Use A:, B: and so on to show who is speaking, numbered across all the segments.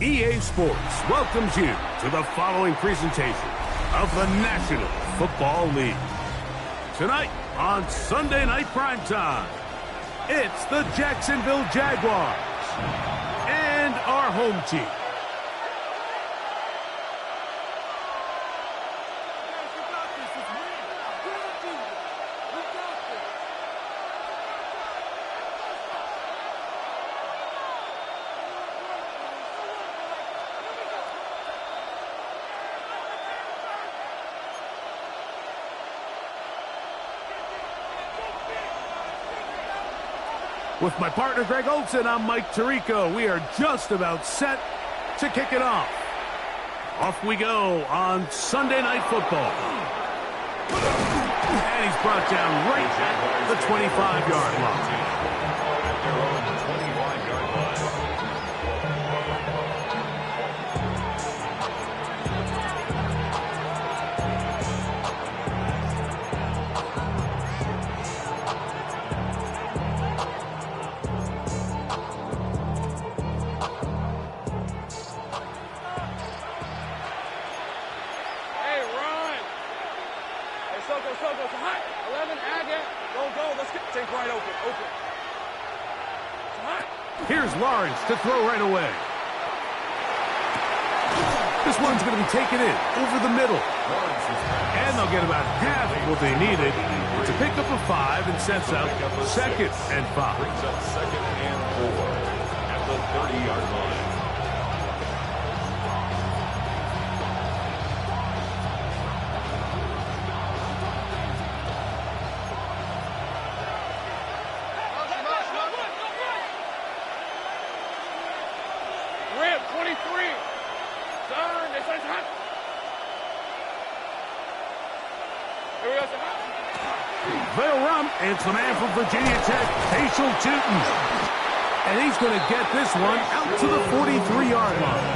A: EA Sports welcomes you to the following presentation of the National Football League. Tonight on Sunday Night Primetime, it's the Jacksonville Jaguars and our home team. With my partner, Greg Olson, I'm Mike Tirico. We are just about set to kick it off. Off we go on Sunday Night Football. And he's brought down right at the 25-yard line. Here's Lawrence to throw right away. This one's going to be taken in over the middle. And they'll get about half of what they needed to pick up a 5 and sets up 2nd and 5.
B: Brings up 2nd and 4 at the 30-yard line.
A: They'll run. It's the man from Virginia Tech, Facial Tootin. And he's going to get this one out to the 43-yard line.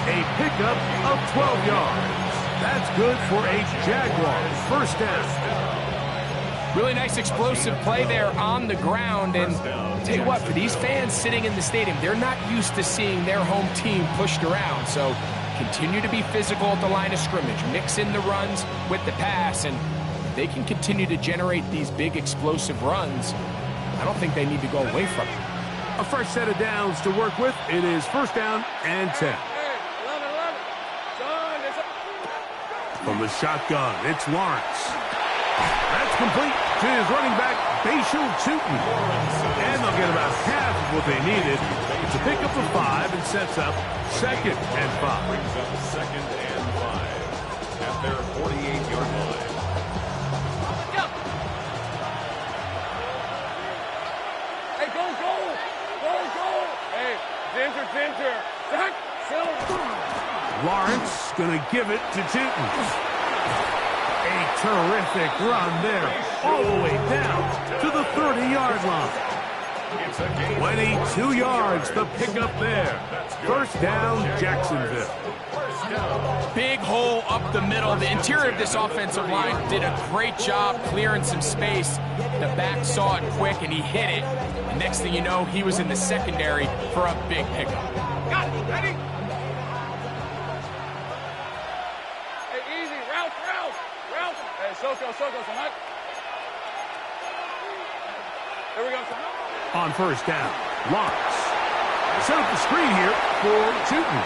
A: A pickup of 12 yards. That's good for a Jaguars first down.
C: Really nice explosive play there on the ground. And I'll tell you what, for these fans sitting in the stadium, they're not used to seeing their home team pushed around. So continue to be physical at the line of scrimmage. Mix in the runs with the pass, and they can continue to generate these big explosive runs. I don't think they need to go away from it.
A: A fresh set of downs to work with. It is first down and 10. From the shotgun, it's Lawrence. That's complete to his running back, Facial Tootin. And they'll get about half of what they needed to pick up a 5 and sets up 2nd and 5.
B: Brings up 2nd and 5 at their 48-yard line.
A: Lawrence going to give it to Tootin. A terrific run there, all the way down to the 30-yard line. 22 yards, the pickup there. First down, Jacksonville.
C: Big hole up the middle. The interior of this offensive line did a great job clearing some space. The back saw it quick, and he hit it. And next thing you know, he was in the secondary for a big pickup.
D: Got it. Ready? Hey, easy. Route. Hey, Soko, Sahut. Here we go, Sahut.
A: On first down, Lawrence. Set up the screen here for Tootin.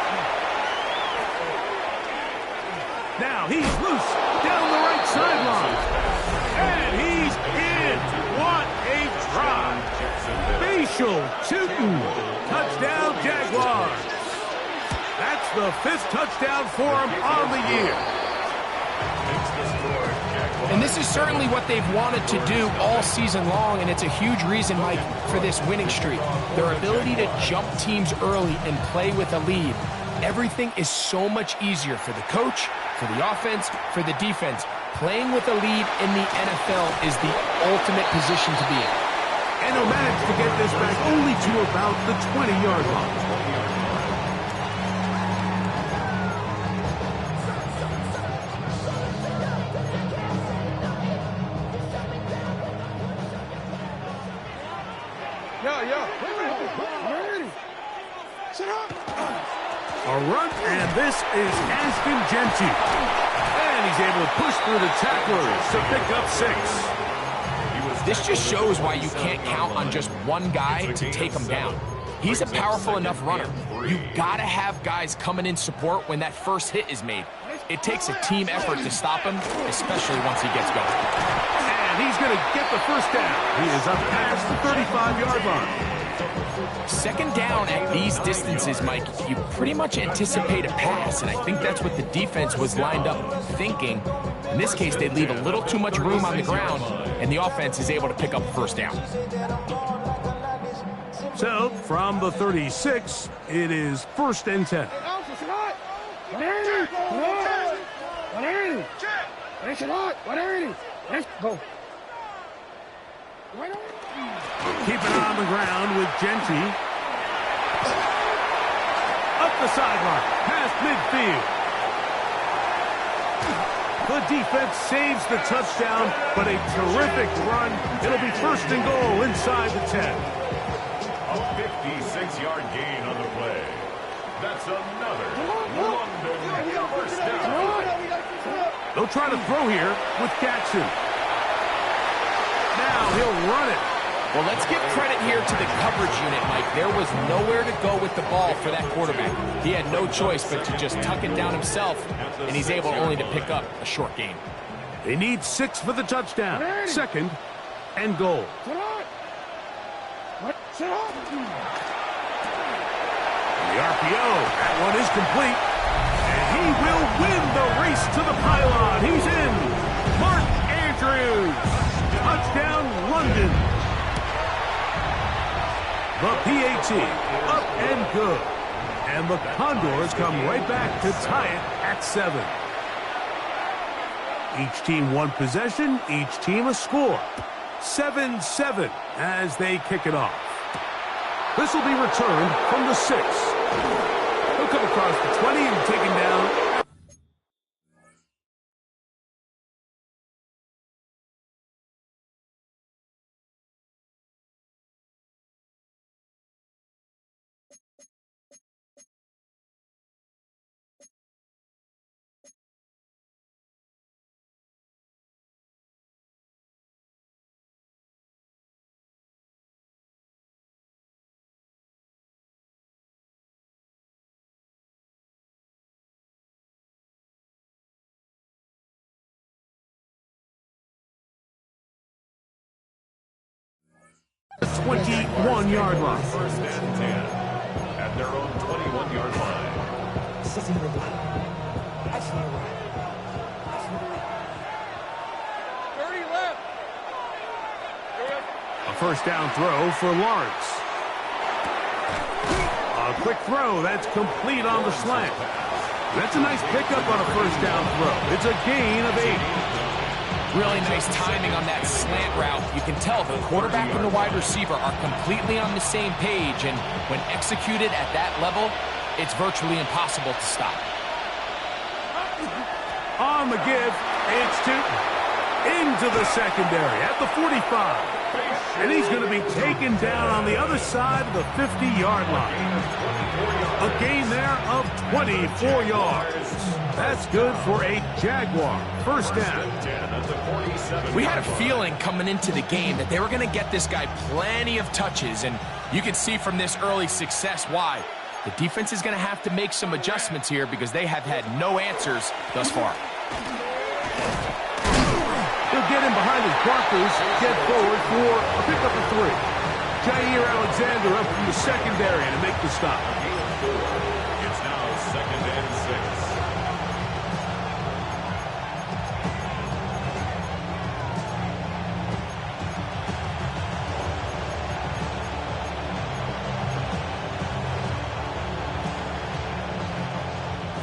A: Now he's loose down the right sideline. And he's in. What a drive. Facial Tootin. Touchdown, Jaguars. That's the 5th touchdown for him on the year.
C: And this is certainly what they've wanted to do all season long, and it's a huge reason, Mike, for this winning streak. Their ability to jump teams early and play with a lead. Everything is so much easier for the coach, for the offense, for the defense. Playing with a lead in the NFL is the ultimate position to be in.
A: And he'll manage to get this back only to about the 20-yard line. A run, and this is Aston Genty. And he's able to push through the tacklers to pick up 6.
C: This just shows why you can't count on just one guy to take him down. He's a powerful enough runner. You gotta have guys coming in support when that first hit is made. It takes a team effort to stop him, especially once he gets going.
A: And he's gonna get the first down. He is up past the 35-yard line.
C: Second down at these distances, Mike, you pretty much anticipate a pass, and I think that's what the defense was lined up thinking. In this case, they leave a little too much room on the ground, and the offense is able to pick up first down.
A: So, from the 36, it is 1st and 10.
E: Let's go.
A: Keep it on the ground with Genty. Up the sideline, past midfield. The defense saves the touchdown, but a terrific run. It'll be 1st and goal inside the 10.
B: A 56-yard gain on the play. That's another London first down.
A: They'll try to throw here with Jackson. Now he'll run it.
C: Well, let's give credit here to the coverage unit, Mike. There was nowhere to go with the ball for that quarterback. He had no choice but to just tuck it down himself, and he's able only to pick up a short gain.
A: They need 6 for the touchdown. 2nd and goal.
E: Sit up.
A: The RPO, that one is complete. And he will win the race to the pylon. He's in. Mark Andrews. Touchdown, London. The PAT, up and good. And the Condors come right back to tie it at 7. Each team one possession, each team a score. 7-7 as they kick it off. This will be returned from the 6. He'll come across the 20 and take him down. The 21-yard line.
B: 1st and 10 at their own 21-yard line.
D: 30 left.
A: A 1st down throw for Lawrence. A quick throw. That's complete on the slant. That's a nice pickup on a 1st down throw. It's a gain of 8.
C: Really nice timing on that slant route. You can tell the quarterback and the wide receiver are completely on the same page, and when executed at that level, it's virtually impossible to stop.
A: On the give, it's Tootin. Into the secondary at the 45. And he's going to be taken down on the other side of the 50-yard line. A gain there of 24 yards. That's good for a Jaguar 1st down.
C: We had a feeling coming into the game that they were going to get this guy plenty of touches, and you can see from this early success why. The defense is going to have to make some adjustments here because they have had no answers thus far.
A: He'll get in behind his blockers, get forward for a pickup of 3. Jair Alexander up from the secondary to make the stop.
B: It's now 2nd and 6.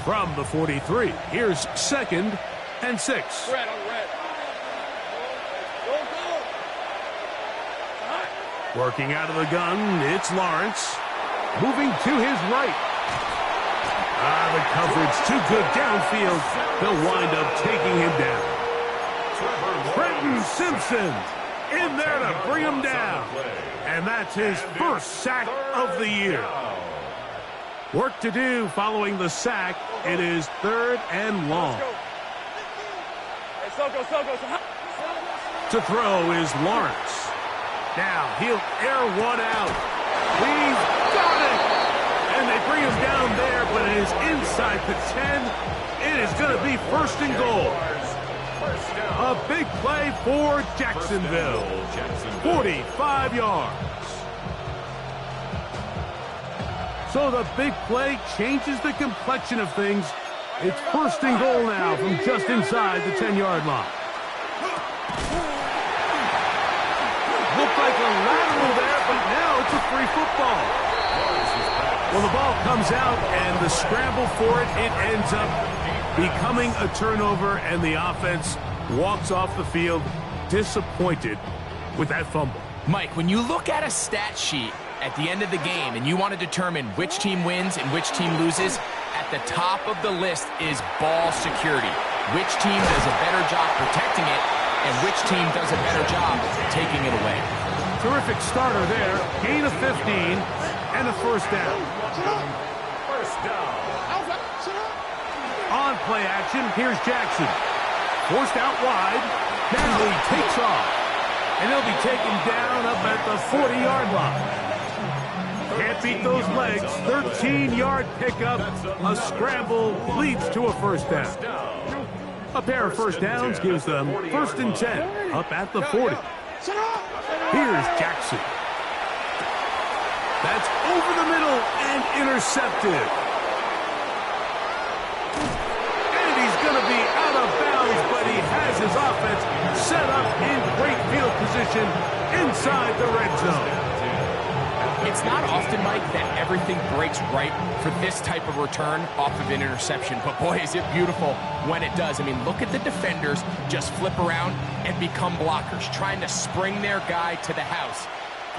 A: From the 43, here's 2nd and 6.
D: Red on red. Go, go.
A: Working out of the gun, it's Lawrence. Moving to his right. The coverage too good downfield. They'll wind up taking him down. Trenton Simpson in there to bring him down. And that's his 1st sack of the year. Work to do following the sack. It is 3rd and long. To throw is Lawrence. Now he'll air one out. He's got it! And they bring him down there, but it is inside the 10. It is going to be 1st and goal. A big play for Jacksonville. 45 yards. So the big play changes the complexion of things. It's 1st and goal now from just inside the 10-yard line. Looked like a lateral there, but now it's a free football. Well, the ball comes out, and the scramble for it, it ends up becoming a turnover, and the offense walks off the field disappointed with that fumble.
C: Mike, when you look at a stat sheet at the end of the game and you want to determine which team wins and which team loses, at the top of the list is ball security. Which team does a better job protecting it and which team does a better job taking it away.
A: Terrific starter there. Gain of 15 and a 1st down. On play action, here's Jackson. Forced out wide. Now he takes off. And he'll be taken down up at the 40-yard line. Can't beat those legs. 13-yard pickup. A scramble leads to a 1st down. A pair of 1st downs gives them 1st and 10 up at the 40. Here's Jackson. That's over the middle and intercepted. And he's going to be out of bounds, but he has his offense set up in great field position inside the red zone.
C: It's not often, Mike, that everything breaks right for this type of return off of an interception. But, boy, is it beautiful when it does. I mean, look at the defenders just flip around and become blockers, trying to spring their guy to the house.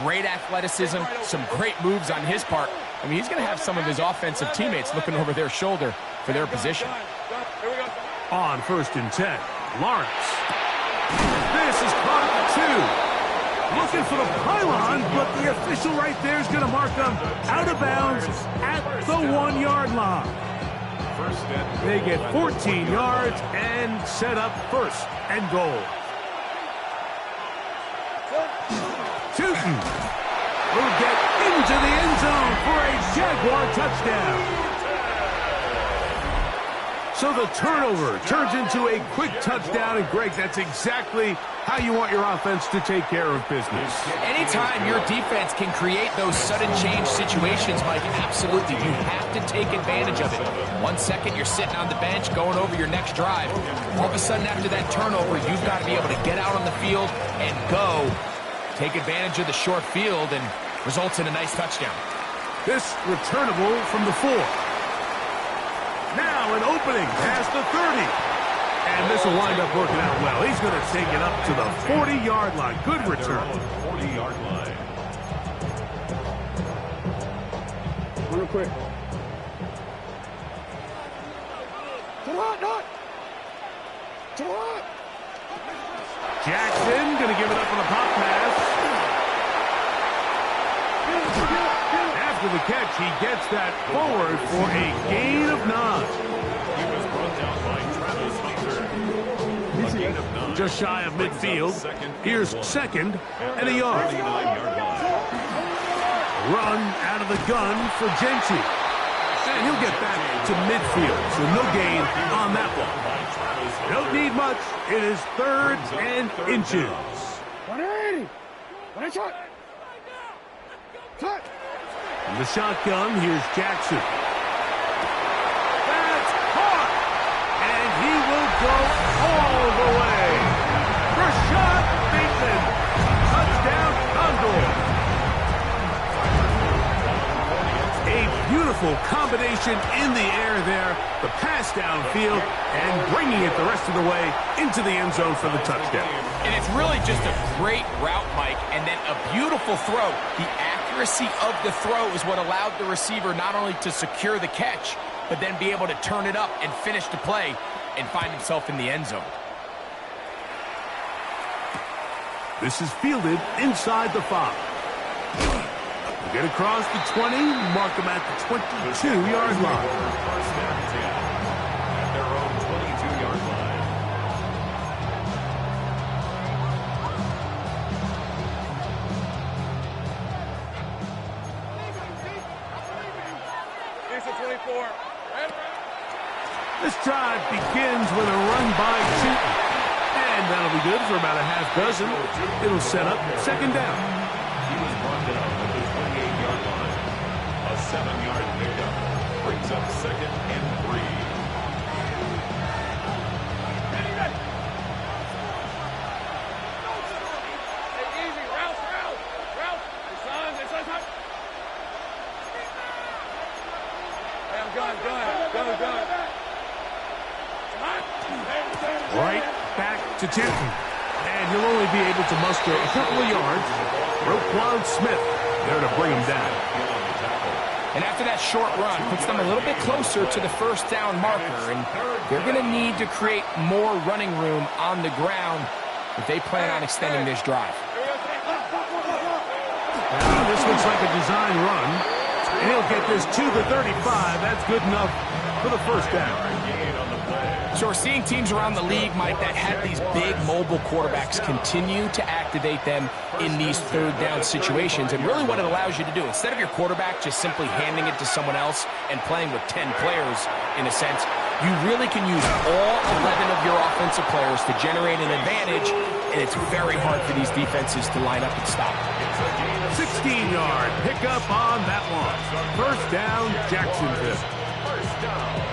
C: Great athleticism, some great moves on his part. I mean, he's going to have some of his offensive teammates looking over their shoulder for their position.
A: On 1st and 10, Lawrence. This is caught at the 2. Looking for the pylon, but the official right there is going to mark them out of bounds at the 1-yard line. They get 14 yards and set up 1st and goal. Tootin will get into the end zone for a Jaguar touchdown. So the turnover turns into a quick touchdown, and Greg, that's exactly how you want your offense to take care of business.
C: Anytime your defense can create those sudden change situations, Mike, absolutely, you have to take advantage of it. 1 second, you're sitting on the bench, going over your next drive. All of a sudden, after that turnover, you've got to be able to get out on the field and go. Take advantage of the short field, and results in a nice touchdown.
A: This returnable from the 4. Now an opening past the 30. And this will wind up working out well. He's going to take it up to the 40-yard line. Good return.
B: 40-yard line.
D: Real quick.
A: Jackson going to give it up on the pop pass. After the catch, he gets that forward for a gain of 9.
B: He was brought down by Travis Hunter. A gain of 9.
A: Just shy of midfield. Here's 2nd and a yard.
B: 39-yard line.
A: Run out of the gun for Genty. And he'll get back to midfield, so no gain on that one. Don't need much. It is 3rd and inches.
D: 180. One shot. Cut.
A: From the shotgun, here's Jackson. That's caught. And he will go all the way. Rashad Bateman. Touchdown, Condor. A beautiful combination in the air there. The pass downfield and bringing it the rest of the way into the end zone for the touchdown.
C: And it's really just a great route, Mike, and then a beautiful throw. The accuracy of the throw is what allowed the receiver not only to secure the catch, but then be able to turn it up and finish the play and find himself in the end zone.
A: This is fielded inside the 5. Get across the 20, mark them at the 22-yard line.
B: First and 10 at their own 22-yard line.
D: Here's the 24.
A: This drive begins with a run by Tootin. And that'll be good for about a half dozen. It'll set up second down.
B: He was brought down at the 28-yard line. A 7-yard pickup brings up second and 3.
D: Easy, route. Hey, I'm going.
A: Right back to Tootin. And he'll only be able to muster a couple of yards. Roquan Smith there to bring him down.
C: And after that short run, puts them a little bit closer to the first down marker. And they're going to need to create more running room on the ground if they plan on extending this drive.
A: Now, this looks like a design run. And he'll get this to the 35. That's good enough for the first down.
C: So we're seeing teams around the league, Mike, that have these big mobile quarterbacks continue to activate them in these third down situations. And really what it allows you to do, instead of your quarterback just simply handing it to someone else and playing with 10 players, in a sense, you really can use all 11 of your offensive players to generate an advantage, and it's very hard for these defenses to line up and stop.
A: 16-yard pickup on that one. First down, Jacksonville.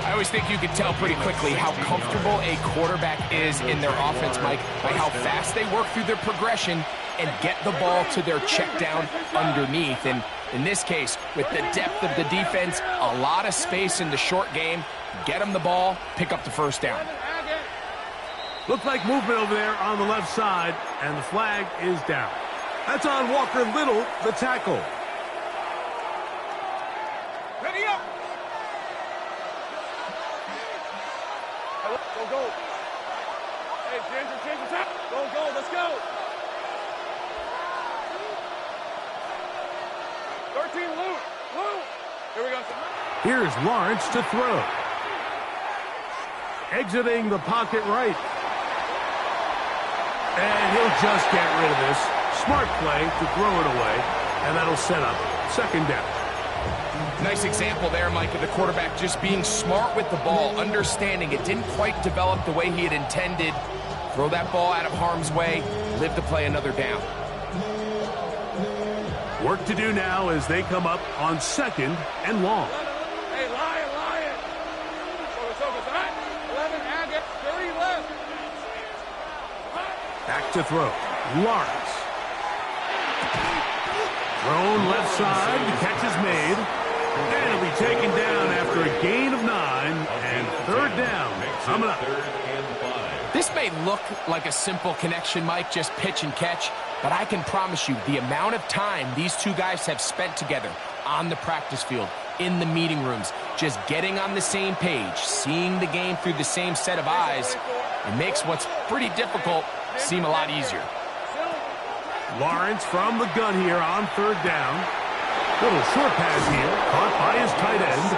C: I always think you can tell pretty quickly how comfortable a quarterback is in their offense, Mike, by how fast they work through their progression and get the ball to their check down underneath. And in this case, with the depth of the defense, a lot of space in the short game, get them the ball, pick up the first down.
A: Looked like movement over there on the left side, and the flag is down. That's on Walker Little, the tackle.
D: Ready up. Go. Hey, Ginger, top. Go, let's go. 13, Luke. Here we go.
A: Here's Lawrence to throw. Exiting the pocket right. And he'll just get rid of this. Smart play to throw it away, and that'll set up second down.
C: Nice example there, Mike, of the quarterback just being smart with the ball, understanding it didn't quite develop the way he had intended. Throw that ball out of harm's way, live to play another down.
A: Work to do now as they come up on second and long.
D: Hey, Lion. Focus. 11, Agate, 30 left.
A: Back to throw. Lawrence. Thrown left side, the catch is made. And it'll be taken down after a gain of 9, and third down coming up.
C: This may look like a simple connection, Mike, just pitch and catch, but I can promise you the amount of time these two guys have spent together on the practice field, in the meeting rooms, just getting on the same page, seeing the game through the same set of eyes, it makes what's pretty difficult seem a lot easier.
A: Lawrence from the gun here on third down. Little short pass here, caught by his tight end.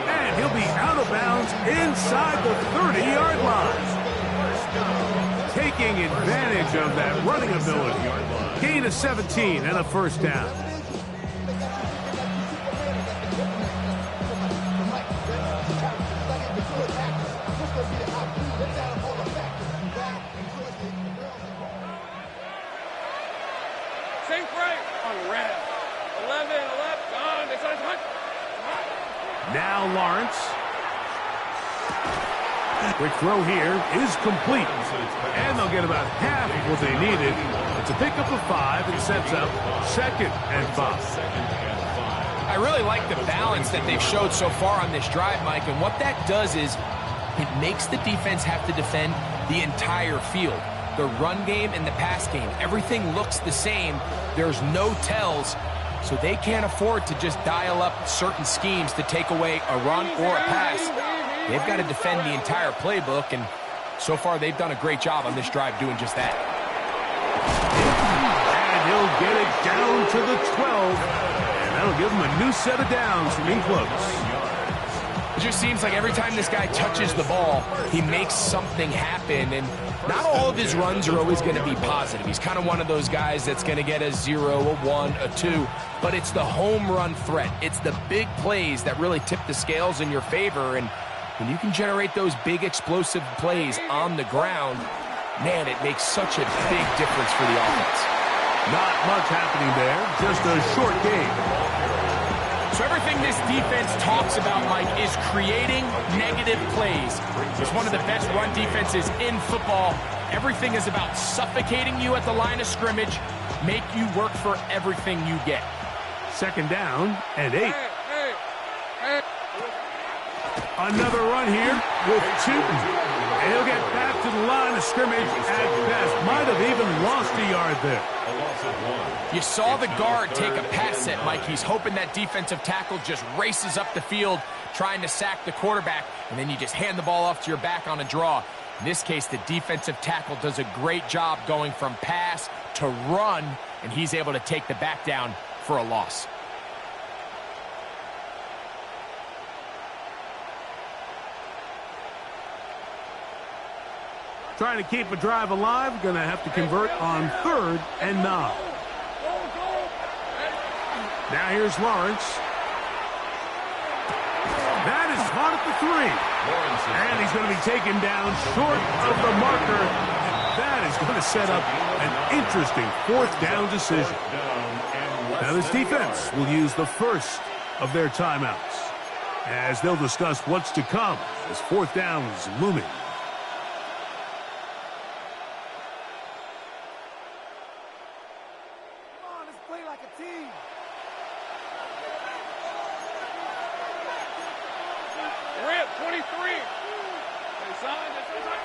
A: And he'll be out of bounds inside the 30-yard line. Taking advantage of that running ability. Gain of 17 and a first down.
D: Sink right on red. 11, gone. They said touch.
A: Now Lawrence. Quick throw here is complete. And they'll get about half of what they needed. It's a pickup of 5 and sets up second and 5.
C: I really like the balance that they've showed so far on this drive, Mike, and what that does is it makes the defense have to defend the entire field. The run game and the pass game, everything looks the same. There's no tells, so they can't afford to just dial up certain schemes to take away a run or a pass. They've got to defend the entire playbook, and so far they've done a great job on this drive doing just that.
A: And he'll get it down to the 12. That'll give him a new set of downs from in close.
C: It just seems like every time this guy touches the ball, he makes something happen, and not all of his runs are always going to be positive. He's kind of one of those guys that's going to get a 0, a 1, a 2, but it's the home run threat. It's the big plays that really tip the scales in your favor, and when you can generate those big explosive plays on the ground, man, it makes such a big difference for the offense.
A: Not much happening there, just a short game.
C: So everything this defense talks about, Mike, is creating negative plays. It's one of the best run defenses in football. Everything is about suffocating you at the line of scrimmage, make you work for everything you get.
A: Second down and 8. Another run here with Tootin. And he'll get back to the line of scrimmage at best. Might have even lost a yard there.
C: You saw the guard take a pass set, Mike. He's hoping that defensive tackle just races up the field trying to sack the quarterback, and then you just hand the ball off to your back on a draw. In this case, the defensive tackle does a great job going from pass to run, and he's able to take the back down for a loss.
A: Trying to keep a drive alive, going to have to convert on 3rd and 9. Now here's Lawrence. That is caught at the 3. And he's going to be taken down short of the marker. That is going to set up an interesting 4th down decision. Now this defense will use the first of their timeouts as they'll discuss what's to come as 4th down is looming.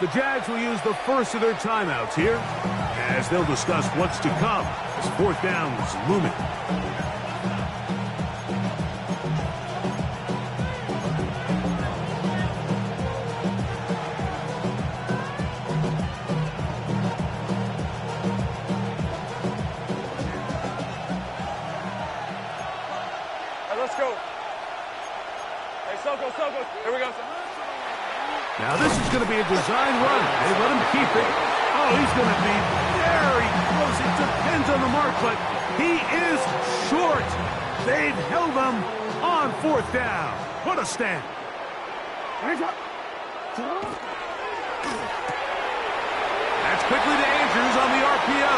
A: The Jags will use the first of their timeouts here as they'll discuss what's to come as 4th down is looming.
D: Hey, let's go. Hey, Soko. Here we go.
A: Now this is going to be a design run. They let him keep it. Oh, he's going to be very close. It depends on the mark, but he is short. They've held him on 4th down. What a stand. That's quickly to Andrews on the RPO.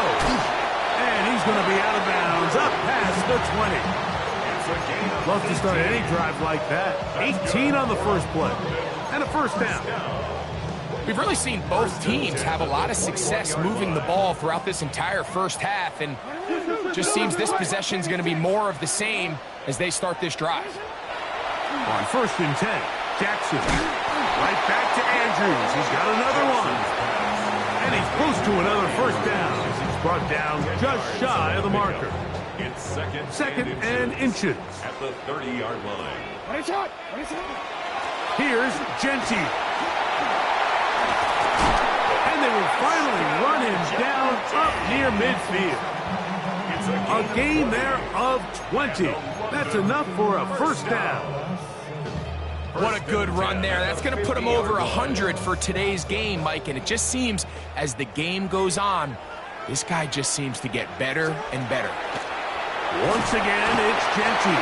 A: And he's going to be out of bounds up past the 20. Love to start any drive like that. 18 on the first play. And a 1st down.
C: We've really seen both teams have a lot of success moving the ball throughout this entire first half, and just seems this possession is going to be more of the same as they start this drive.
A: On 1st and 10, Jackson. Right back to Andrews. He's got another one. And he's close to another 1st down as he's brought down just shy of the marker.
B: It's
A: second and inches.
B: At the 30-yard line.
A: Here's Genty. And they will finally run him down up near midfield. A gain there of 20. That's enough for a 1st down.
C: What a good run there. That's going to put him over 100 for today's game, Mike. And it just seems as the game goes on, this guy just seems to get better and better.
A: Once again, it's Genty.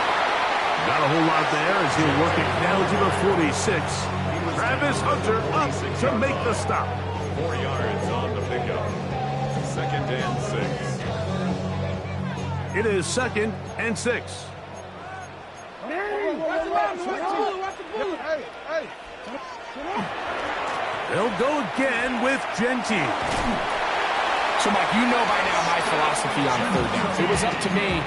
A: Not a whole lot there as he'll work it down to the 46. Travis Hunter up to make the stop.
B: 4 yards on the pickup. 2nd and 6.
A: It is 2nd and 6. They'll go again with Genty.
C: So, Mike, you know by now my philosophy on 3rd down. If it was up to me,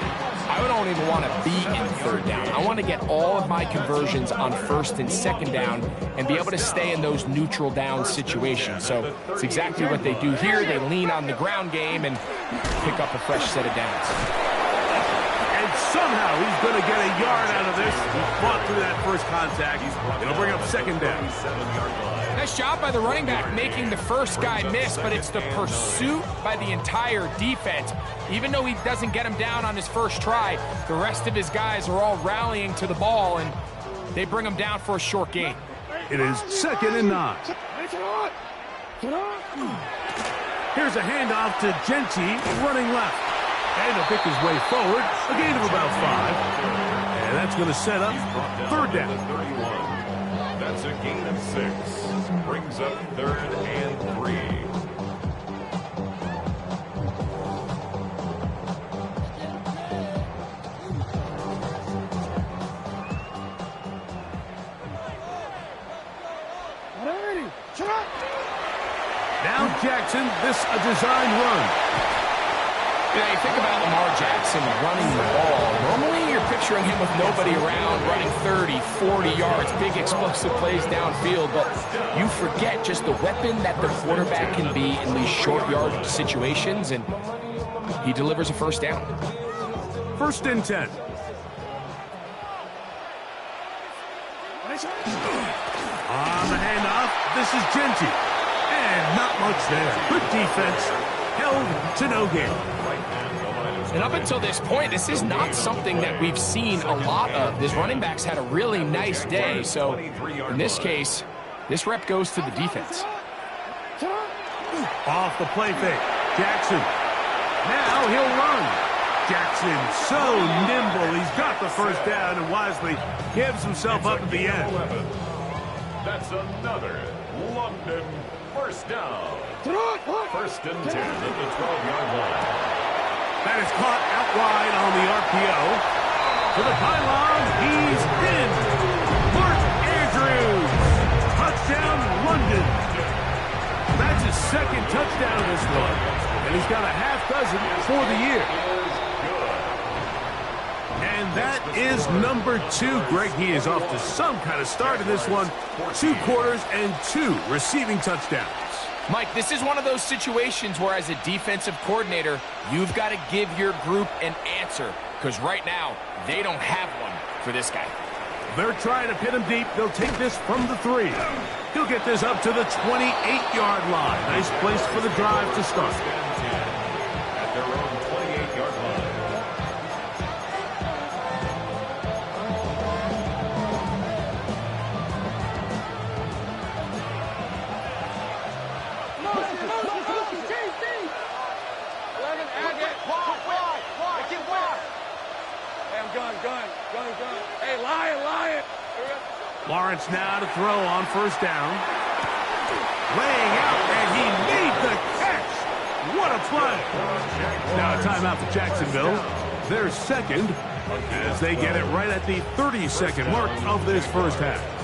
C: I don't even want to be in 3rd down. I want to get all of my conversions on 1st and 2nd down and be able to stay in those neutral down situations. So it's exactly what they do here. They lean on the ground game and pick up a fresh set of downs.
A: And somehow he's going to get a yard out of this. He fought through that first contact. It'll bring up 2nd down.
B: 7-yard line.
C: Nice job by the running back making the first guy miss, but it's the pursuit by the entire defense. Even though he doesn't get him down on his first try, the rest of his guys are all rallying to the ball, and they bring him down for a short gain.
A: It is 2nd and 9. Here's a handoff to Genty, running left. And he'll pick his way forward, a gain of about 5. And that's going to set up 3rd down.
B: 31. That's a gain of 6. Brings up 3rd and 3.
A: Now Jackson, this a designed run.
C: You think about Lamar Jackson running the ball. Normally you're picturing him with nobody around, running 30, 40 yards, big explosive plays downfield, but you forget just the weapon that the quarterback can be in these short yardage situations, and he delivers a first down.
A: 1st and 10. On the handoff, this is Genty. And not much there. Good defense. Held to no gain.
C: And up until this point, this is not something that we've seen a lot of. This running back's had a really nice day. So in this case, this rep goes to the defense.
A: Off the play fake. Jackson. Now he'll run. Jackson so nimble. He's got the first down and wisely gives himself up at the end.
B: That's another London first down. 1st and 10 at the 12-yard line.
A: That is caught out wide on the RPO. To the pylon, he's in. Mark Andrews. Touchdown, London. That's his 2nd touchdown of this one. And he's got a half dozen for the year. And that is number 2. Greg, he is off to some kind of start in this one. 2 quarters and 2 receiving touchdowns.
C: Mike, this is one of those situations where as a defensive coordinator, you've got to give your group an answer, because right now, they don't have one for this guy.
A: They're trying to pin him deep. They'll take this from the 3. He'll get this up to the 28-yard line. Nice place for the drive to start.
B: At their own 28-yard line.
D: Gun. Hey, Lion.
A: Lawrence now to throw on 1st down. Laying out, and he made the catch. What a play. Now a timeout for Jacksonville. Their 2nd as they get it right at the 30-second mark of this first half.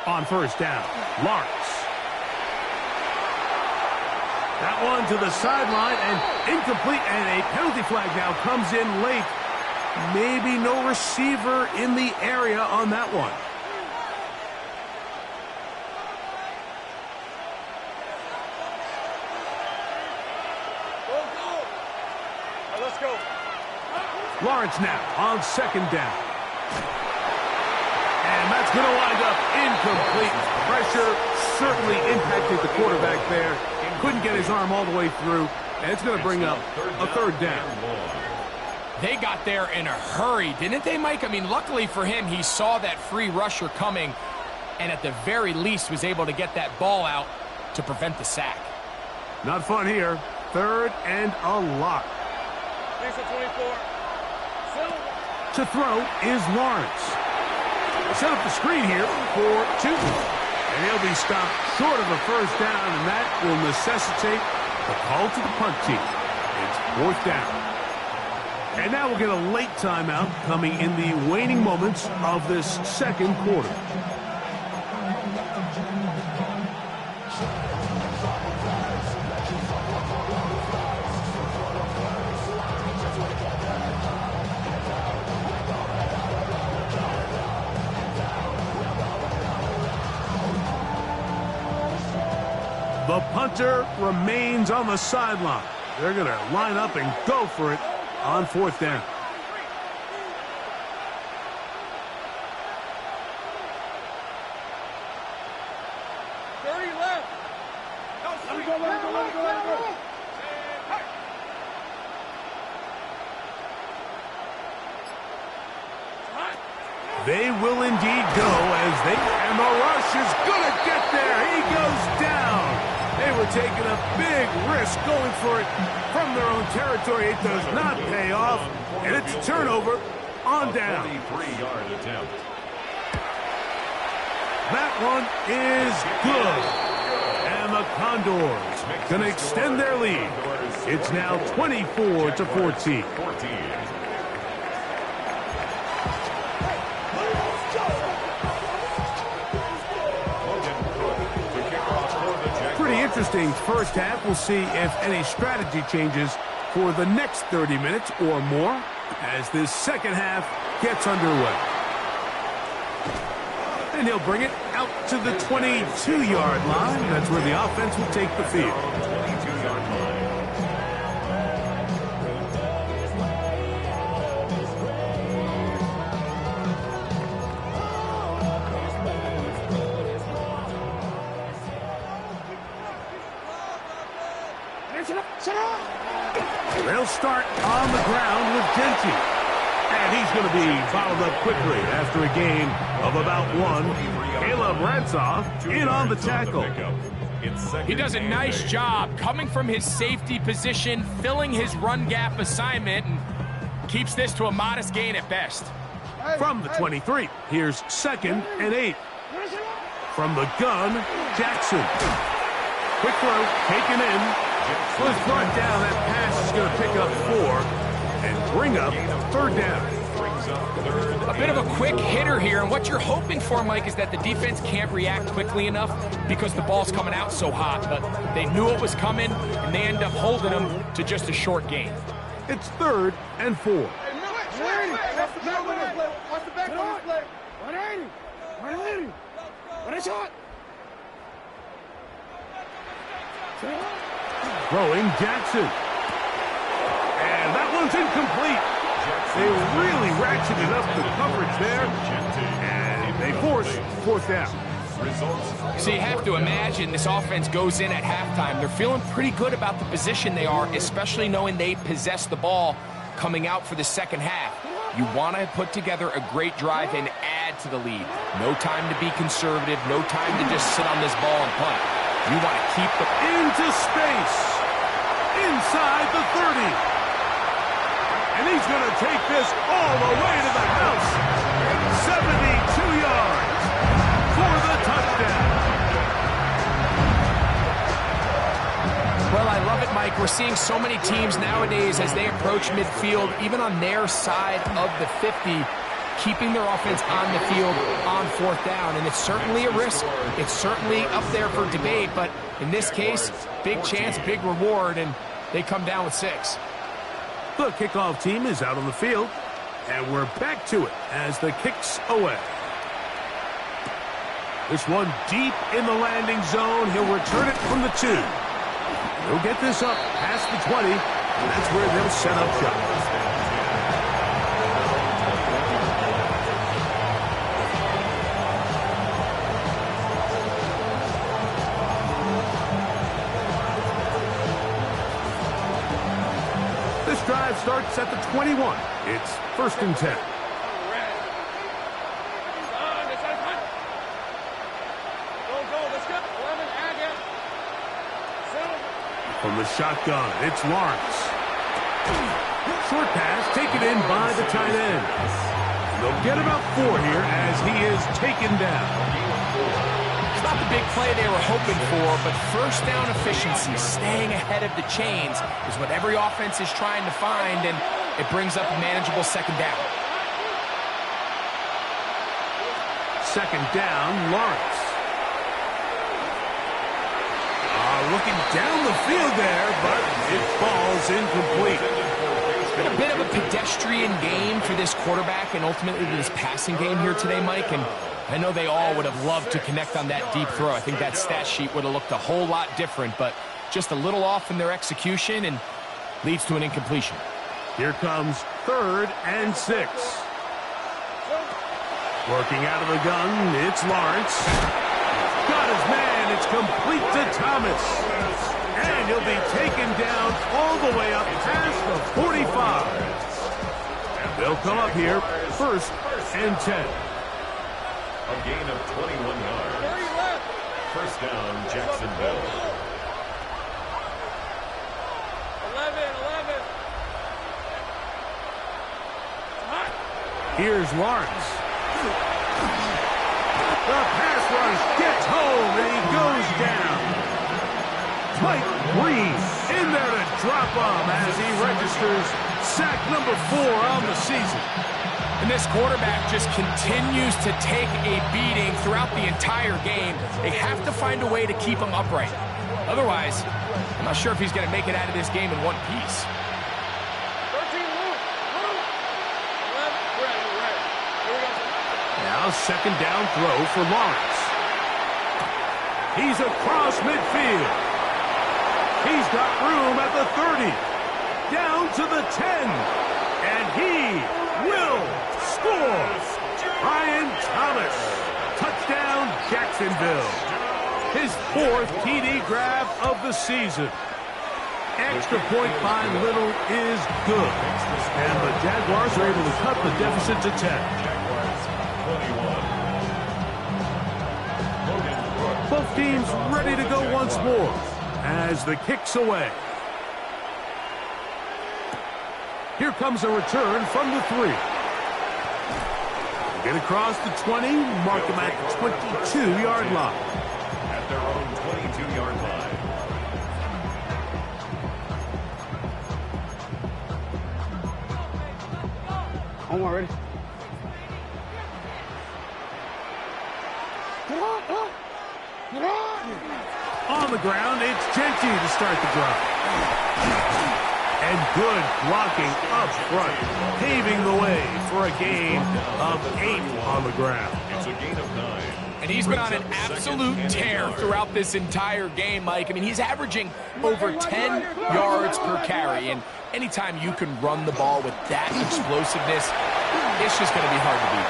A: On 1st down, Lawrence. That one to the sideline and incomplete, and a penalty flag now comes in late. Maybe no receiver in the area on that one.
D: Let's go.
A: Lawrence now on 2nd down. And that's going to wind up incomplete. Pressure certainly impacted the quarterback there. Couldn't get his arm all the way through. And it's going to bring up a 3rd down.
C: They got there in a hurry, didn't they, Mike? I mean, luckily for him, he saw that free rusher coming and at the very least was able to get that ball out to prevent the sack.
A: Not fun here. 3rd and a lot. To throw is Lawrence. Set up the screen here for 2. And he'll be stopped short of a first down, and that will necessitate a call to the punt team. It's 4th down. And now we'll get a late timeout coming in the waning moments of this 2nd quarter. The punter remains on the sideline. They're going to line up and go for it on 4th down. They will indeed go and the rush is going to get there. He goes down. They were taking a big risk going for it from their own territory. It does not pay off, and it's a turnover on down.
B: 43-yard attempt.
A: That one is good. And the Condors going to extend their lead. It's now 24-14. Pretty interesting first half. We'll see if any strategy changes for the next 30 minutes or more as this second half gets underway. And he'll bring it out to the 22-yard line. That's where the offense will take the field.
B: 22-yard line.
A: They'll start on the ground with Genty. And he's going to be fouled up quickly after a gain of about 1. Caleb Ransoff in on the tackle.
C: He does a nice job coming from his safety position, filling his run gap assignment, and keeps this to a modest gain at best.
A: From the 23, here's 2nd and 8. From the gun, Jackson. Quick throw, taken in. Was brought down. That pass is going to pick up 4 and bring up 3rd down.
C: A bit of a quick hitter here, and what you're hoping for, Mike, is that the defense can't react quickly enough because the ball's coming out so hot. But they knew it was coming, and they end up holding them to just a short gain.
A: It's 3rd and 4. Throwing Jackson. And that one's incomplete. They really ratcheted up the coverage there. And they force 4th down.
C: So you have to imagine this offense goes in at halftime. They're feeling pretty good about the position they are, especially knowing they possess the ball coming out for the second half. You want to put together a great drive and add to the lead. No time to be conservative. No time to just sit on this ball and punt. You want to keep the...
A: Into space. Inside the 30. And he's going to take this all the way to the house. 72 yards for the touchdown.
C: Well, I love it, Mike. We're seeing so many teams nowadays as they approach midfield, even on their side of the 50, keeping their offense on the field on 4th down. And it's certainly a risk. It's certainly up there for debate. But in this case, big chance, big reward, and they come down with 6.
A: The kickoff team is out on the field, and we're back to it as the kick's away. This one deep in the landing zone. He'll return it from the 2. He'll get this up past the 20, and that's where they'll set up shop. This drive starts at the 21. It's 1st and 10. From the shotgun, it's Lawrence. Short pass taken in by the tight end. They'll get about 4 here as he is taken down.
C: It's not the big play they were hoping for, but first down efficiency, staying ahead of the chains, is what every offense is trying to find, and it brings up a manageable 2nd down.
A: 2nd down, Lawrence. Looking down the field there, but it falls incomplete.
C: It's been a bit of a pedestrian game for this quarterback and ultimately this passing game here today, Mike. And I know they all would have loved to connect on that deep throw. I think that stat sheet would have looked a whole lot different, but just a little off in their execution and leads to an incompletion.
A: Here comes 3rd and 6. Working out of the gun, it's Lawrence. Got his man, it's complete to Thomas. And he'll be taken down all the way up past the 45. They'll come up here, 1st and 10.
B: A gain of 21 yards. First down, Jacksonville.
D: 11.
A: Here's Lawrence. The pass rush gets home, and he goes down. Mike Green in there to drop him as he registers sack number 4 on the season.
C: And this quarterback just continues to take a beating throughout the entire game. They have to find a way to keep him upright. Otherwise, I'm not sure if he's going to make it out of this game in one piece.
D: 13, move. 11, ready. Here we go.
A: Now 2nd down throw for Lawrence. He's across midfield. He's got room at the 30. Down to the 10. And he will score. Brian Thomas. Touchdown, Jacksonville. His 4th TD grab of the season. Extra point by Little is good. And the Jaguars are able to cut the deficit to 10. Both teams ready to go once more as the kick's away. Here comes a return from the 3. Get across the 20, mark him at the 22-yard line.
B: At their own 22-yard line.
D: Home already.
A: On the ground, it's Genty to start the drive. And good blocking up front, paving the way for a gain of 8 on the ground.
B: It's a gain of 9.
C: And he's been on an absolute tear throughout this entire game, Mike. I mean, he's averaging over 10 yards per carry. And anytime you can run the ball with that explosiveness, it's just going to be hard to beat.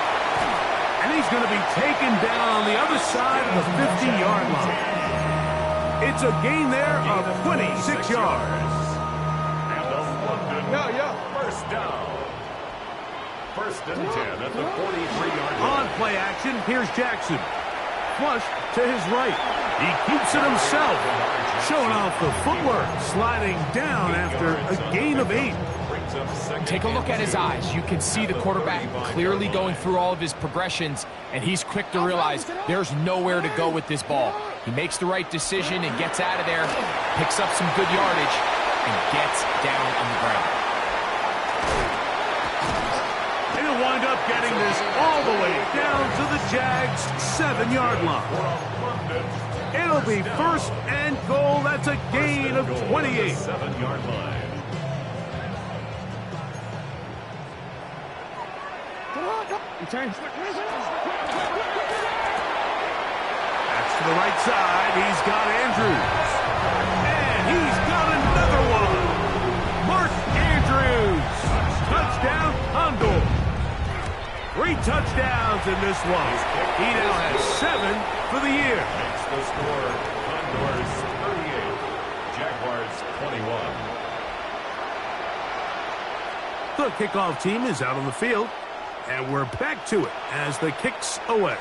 A: And he's going to be taken down on the other side of the 50-yard line. It's a gain there of 26 yards.
B: First down. 1st and 10 at the 43-yard line.
A: On play action, here's Jackson. Flush to his right. He keeps it himself. Showing off the footwork. Sliding down after a gain of 8.
C: Take a look at his eyes. You can see the quarterback clearly going through all of his progressions, and he's quick to realize there's nowhere to go with this ball. He makes the right decision and gets out of there, picks up some good yardage, and gets down on the ground.
A: And he'll wind up getting this all the way down to the Jags' 7-yard line. It'll be 1st and goal. That's a gain of 28.
B: 7-yard line.
A: That's to the right side. He's got Andrews. And he's got another one. Mark Andrews. Touchdown, Condor. 3 touchdowns in this one. He now has 7 for the year.
B: Makes the score Condors 38, Jaguars 21.
A: The kickoff team is out on the field. And we're back to it as the kick's away.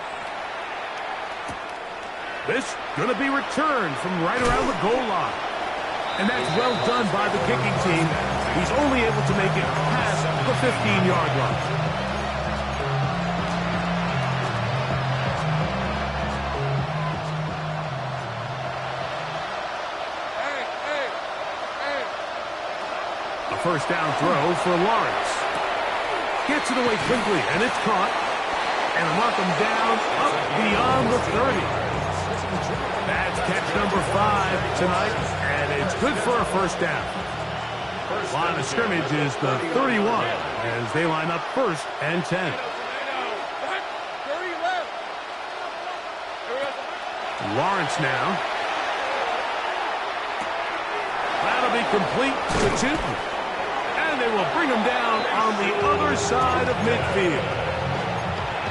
A: This going to be returned from right around the goal line. And that's well done by the kicking team. He's only able to make it past the 15-yard line. A 1st down throw for Lawrence. Gets it away quickly, and it's caught. And mark him down up beyond the 30. That's catch number 5 tonight, and it's good for a 1st down. Line of scrimmage is the 31 as they line up 1st and 10.
D: 30 left.
A: Lawrence now. That'll be complete to Tootin. And they will bring him down on the other side of midfield.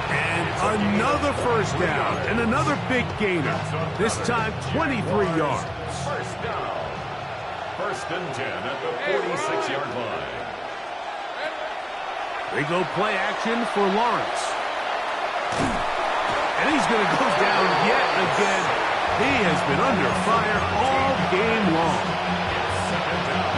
A: And another first down and another big gainer. This time 23 yards.
B: First down. First and 10 at the 46-yard line.
A: They go play action for Lawrence. And he's going to go down yet again. He has been under fire all game long.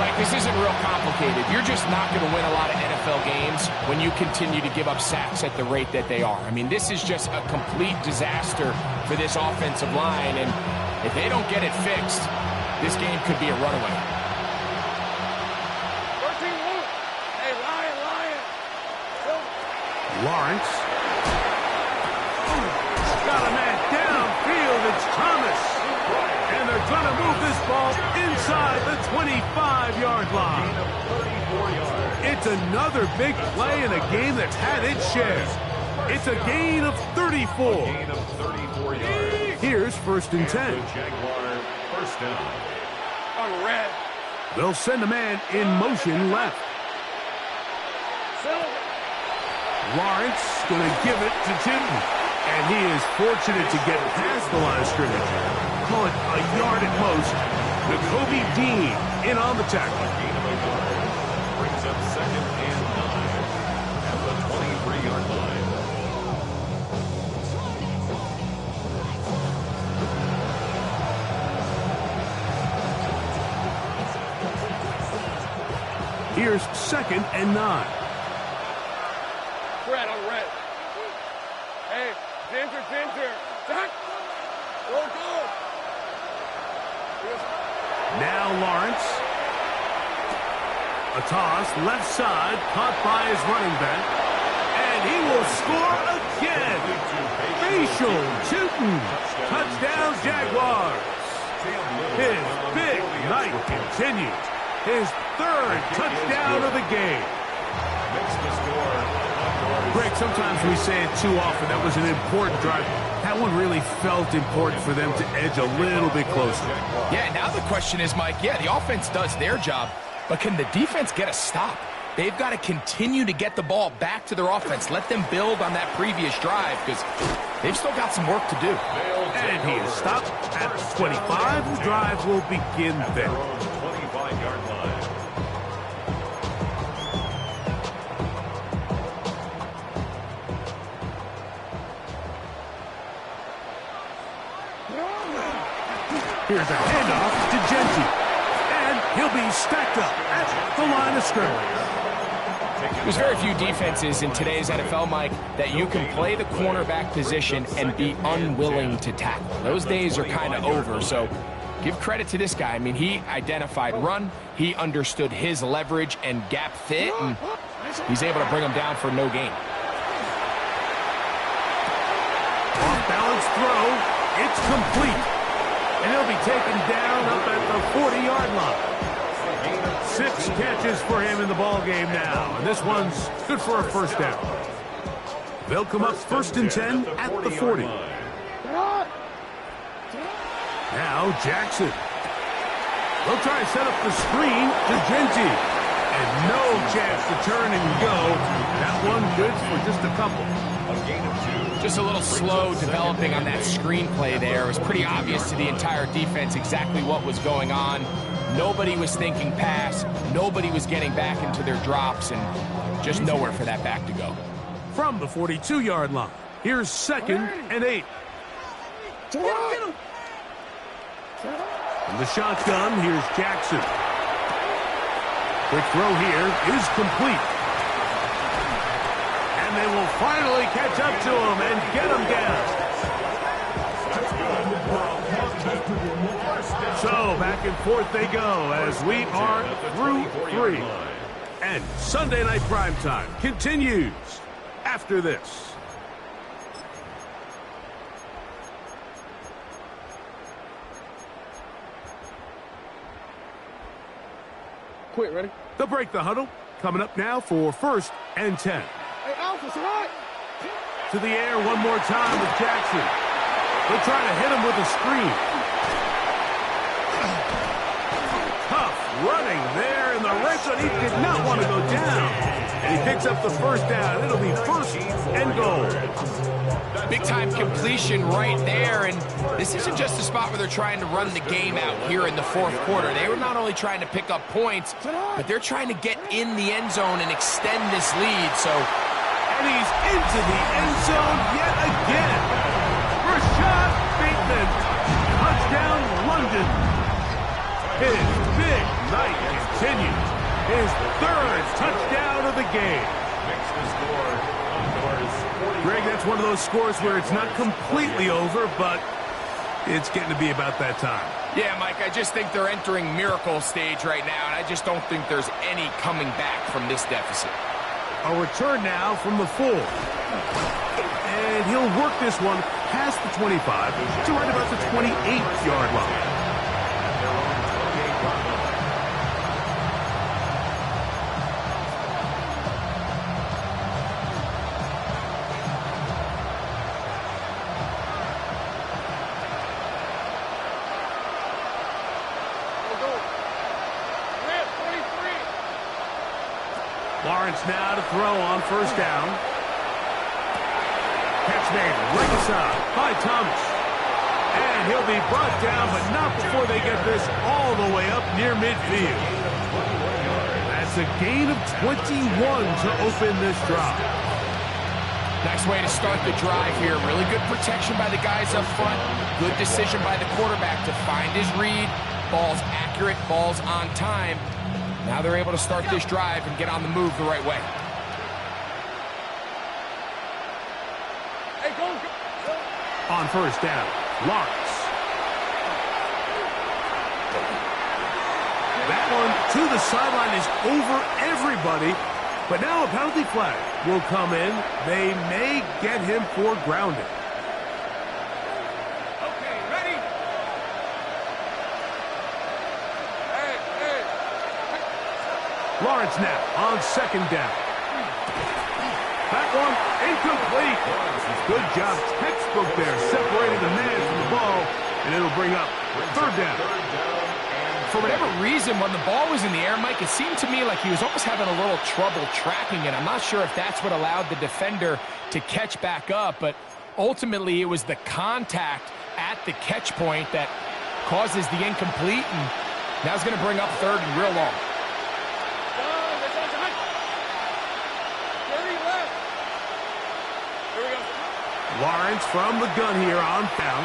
C: Mike, this isn't real complicated. You're just not going to win a lot of NFL games when you continue to give up sacks at the rate that they are. I mean, this is just a complete disaster for this offensive line, and if they don't get it fixed, this game could be a runaway.
D: 13-1. Hey, Lion.
A: Lawrence. Got a man downfield. It's Thomas. And they're going to move this ball inside the 25-yard line. It's another big play in a game that's had its share. It's a gain of 34. Here's first and 10.
B: First down.
D: On red.
A: They'll send a man in motion left. Lawrence going to give it to Tootin. And he is fortunate to get past the line of scrimmage. Call it a yard at most. Nakobe Dean in on the tackle.
B: Brings up second and 9 at the 23-yard line.
A: Here's second and 9.
D: Red on red. Hey, Ginger. Jack. Go.
A: Now Lawrence. A toss, left side, caught by his running back. And he will score again. Facial Tootin. Touchdown Jaguars. His big night continues. His third touchdown of the game. Greg, sometimes we say it too often. That was an important drive. That one really felt important for them to edge a little bit closer.
C: Yeah, now the question is, Mike, the offense does their job, but can the defense get a stop? They've got to continue to get the ball back to their offense. Let them build on that previous drive because they've still got some work to do.
A: And he is stopped at 25. The drive will begin there.
B: 25-yard line.
A: Here's a handoff to Genty. And he'll be stacked up at the line of scrimmage.
C: There's very few defenses in today's NFL, Mike, that you can play the cornerback position and be unwilling to tackle. Those days are kind of over, so give credit to this guy. I mean, he identified run, he understood his leverage and gap fit, and he's able to bring him down for no gain.
A: Off-balance throw. It's complete. And he'll be taken down up at the 40-yard line. 6 catches for him in the ballgame now. And this one's good for a first down. They'll come up first and 10 at the 40. Now Jackson. They'll try to set up the screen to Genty. And no chance to turn and go. That one good for just a couple.
C: Just a little slow developing on that screenplay there. It was pretty obvious to the entire defense exactly what was going on. Nobody was thinking pass. Nobody was getting back into their drops, and just nowhere for that back to go.
A: From the 42-yard line, here's second and 8.
D: Get him.
A: From the shotgun, here's Jackson. Quick throw here is complete. And they will finally catch up to him and get him down. So back and forth they go as we are through 3. And Sunday Night Primetime continues after this.
D: Quit, ready?
A: They'll break the huddle. Coming up now for first and 10.
D: Hey, Alpha, right?
A: To the air one more time with Jackson. They'll try to hit him with a screen. Tough running there in the red zone. He did not want to go down. And he picks up the first down. It'll be 1st and goal.
C: Big-time completion right there, and this isn't just a spot where they're trying to run the game out here in the 4th quarter. They were not only trying to pick up points, but they're trying to get in the end zone and extend this lead.
A: And he's into the end zone yet again. Rashad Bateman, touchdown London. His big night continues. His 3rd touchdown of the game.
B: Makes the score outdoors.
A: Greg, that's one of those scores where it's not completely over, but it's getting to be about that time.
C: Yeah, Mike, I just think they're entering miracle stage right now, and I just don't think there's any coming back from this deficit.
A: A return now from the 4. And he'll work this one past the 25 to right about the 28-yard line.
B: Their own 28-yard line.
A: Lawrence now to throw on 1st down. Catch made right aside by Thomas. And he'll be brought down, but not before they get this all the way up near midfield. That's a gain of 21 to open this drive.
C: Nice way to start the drive here. Really good protection by the guys up front. Good decision by the quarterback to find his read. Ball's accurate, ball's on time. Now they're able to start this drive and get on the move the right way.
D: Hey, go.
A: On 1st down, Lawrence. That one to the sideline is over everybody. But now a penalty flag will come in. They may get him for grounding.
D: Okay, ready? Hey.
A: Lawrence now on 2nd down. That one incomplete. Good job, textbook there, separating the man from the ball, and it'll bring up 3rd down.
C: For whatever reason, when the ball was in the air, Mike, it seemed to me like he was almost having a little trouble tracking it. I'm not sure if that's what allowed the defender to catch back up, but ultimately it was the contact at the catch point that causes the incomplete, and now it's going to bring up 3rd and real long.
A: Lawrence from the gun here on down.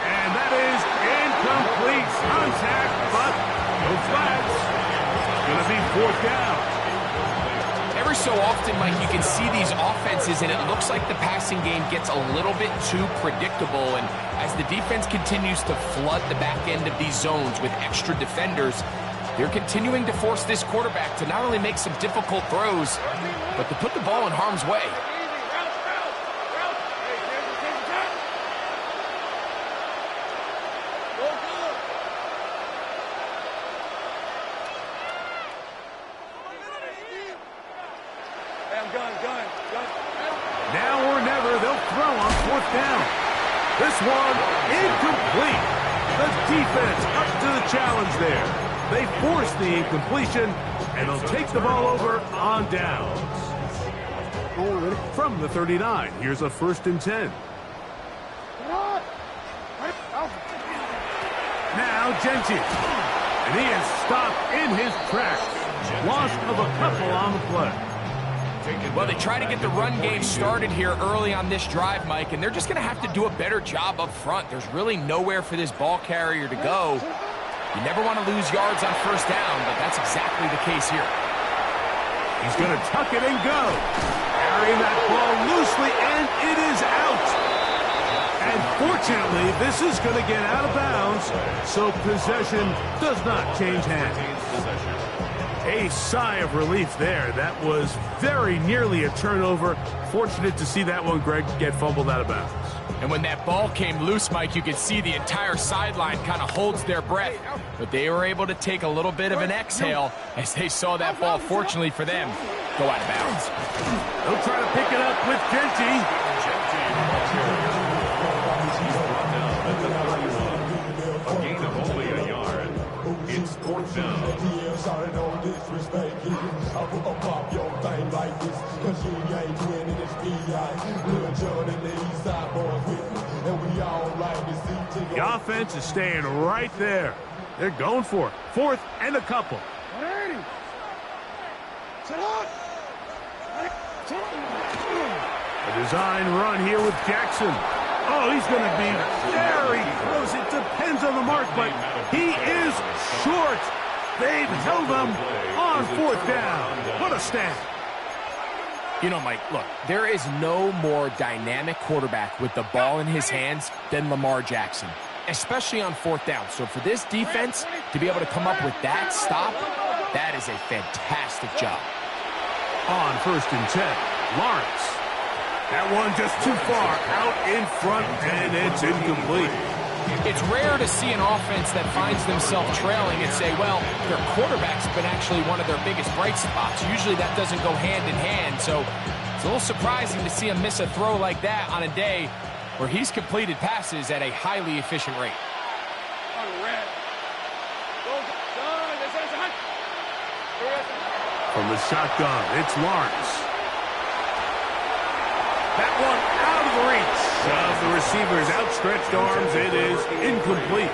A: And that is incomplete contact, but no flags. It's going to be 4th down.
C: Every so often, Mike, you can see these offenses, and it looks like the passing game gets a little bit too predictable. And as the defense continues to flood the back end of these zones with extra defenders, they're continuing to force this quarterback to not only make some difficult throws, but to put the ball in harm's way.
A: Now or never, they'll throw on 4th down. This one incomplete. The defense up to the challenge there. They force the incompletion, and they'll take the ball over on downs. From the 39, here's a 1st and 10. Now Jenkins, and he is stopped in his tracks. Loss of a couple on the play.
C: Well, they try to get the run game started here early on this drive, Mike, and they're just going to have to do a better job up front. There's really nowhere for this ball carrier to go. You never want to lose yards on 1st down, but that's exactly the case here.
A: He's going to tuck it and go. Carrying that ball loosely, and it is out. And fortunately, this is going to get out of bounds, so possession does not change hands. A sigh of relief there. That was very nearly a turnover. Fortunate to see that one, Greg, get fumbled out of bounds.
C: And when that ball came loose, Mike, you could see the entire sideline kind of holds their breath. But they were able to take a little bit of an exhale as they saw that ball, fortunately for them, go out of bounds.
A: They'll try to pick it up with Genty.
E: Shawty, no disrespect it. I will pop your thing like this, cause you ain't winning, it's B.I. Lil John and the East Side boys with me, and we all like to see to
A: The offense is staying right there. They're going for it. 4th and a couple.
D: 180. Sit up.
A: A design run here with Jackson. Oh, he's going to be very close. It depends on the mark, but he is short. They've held him on 4th down. What a stand.
C: You know, Mike, look, there is no more dynamic quarterback with the ball in his hands than Lamar Jackson, especially on 4th down. So for this defense to be able to come up with that stop, that is a fantastic job.
A: On 1st and 10, Lawrence. That one just too far out in front, and it's incomplete.
C: It's rare to see an offense that finds themselves trailing and say, well, their quarterback's been actually one of their biggest bright spots. Usually that doesn't go hand in hand, so it's a little surprising to see him miss a throw like that on a day where he's completed passes at a highly efficient rate.
A: From the shotgun, it's Lawrence. That one out of the reach of the receiver's outstretched arms. It is incomplete.